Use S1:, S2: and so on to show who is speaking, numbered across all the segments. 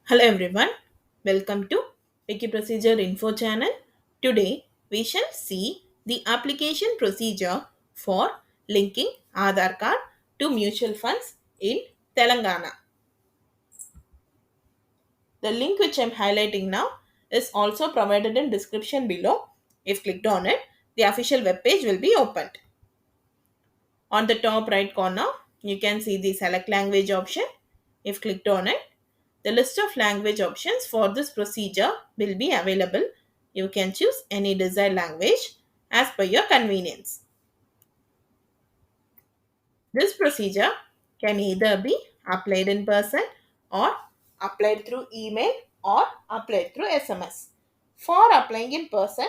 S1: Hello everyone, welcome to Wiki Procedure Info channel. Today we shall see the application procedure for linking Aadhaar card to mutual funds in Telangana. The link which I am highlighting now is also provided in description below. If clicked on it, the official web page will be opened. On the top right corner, you can see the select language option. If clicked on it, the list of language options for this procedure will be available. You can choose any desired language as per your convenience. This procedure can either be applied in person or applied through email or applied through SMS. For applying in person,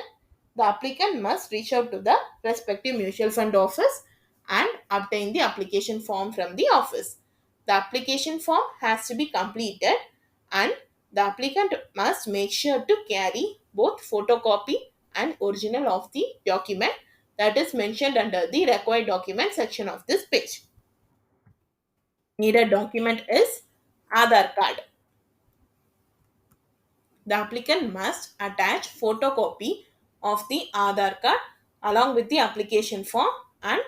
S1: the applicant must reach out to the respective mutual fund office and obtain the application form from the office. The application form has to be completed and the applicant must make sure to carry both photocopy and original of the document that is mentioned under the required document section of this page. Needed document is Aadhaar card. The applicant must attach photocopy of the Aadhaar card along with the application form and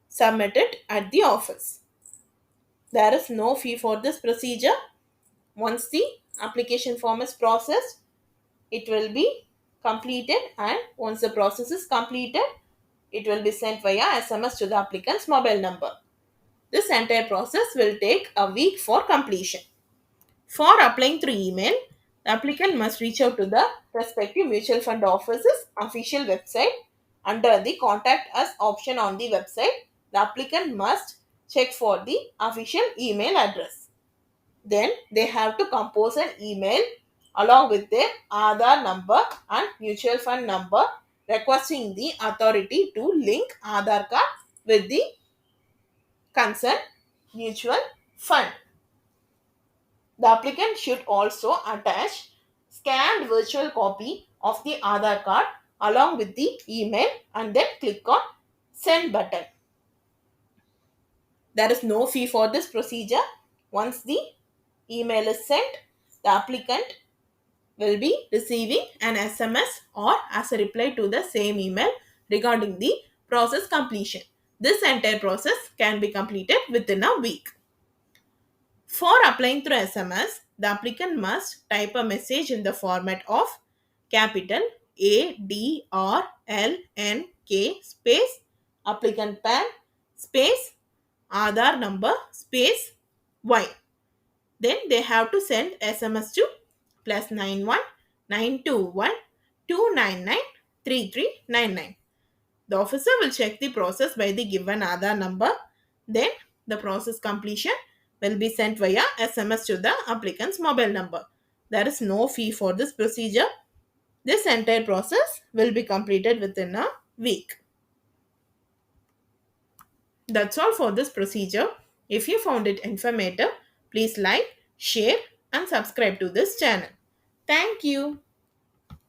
S1: submit it at the office. There is no fee for this procedure. Once the application form is processed, it will be completed, and once the process is completed, it will be sent via SMS to the applicant's mobile number. This entire process will take a week for completion. For applying through email, the applicant must reach out to the respective mutual fund office's official website. Under the Contact Us option on the website, the applicant must check for the official email address. Then they have to compose an email along with their Aadhaar number and mutual fund number requesting the authority to link Aadhaar card with the concerned mutual fund. The applicant should also attach scanned virtual copy of the Aadhaar card along with the email and then click on send button. There is no fee for this procedure. Once the email is sent, the applicant will be receiving an SMS or as a reply to the same email regarding the process completion. This entire process can be completed within a week. For applying through SMS, the applicant must type a message in the format of capital ADRLNK space applicant PAN space Aadhaar number space Y. Then they have to send SMS to +91 921 299 3399. The officer will check the process by the given Aadhaar number. Then the process completion will be sent via SMS to the applicant's mobile number. There is no fee for this procedure. This entire process will be completed within a week. That's all for this procedure. If you found it informative, please like, share, and subscribe to this channel. Thank you.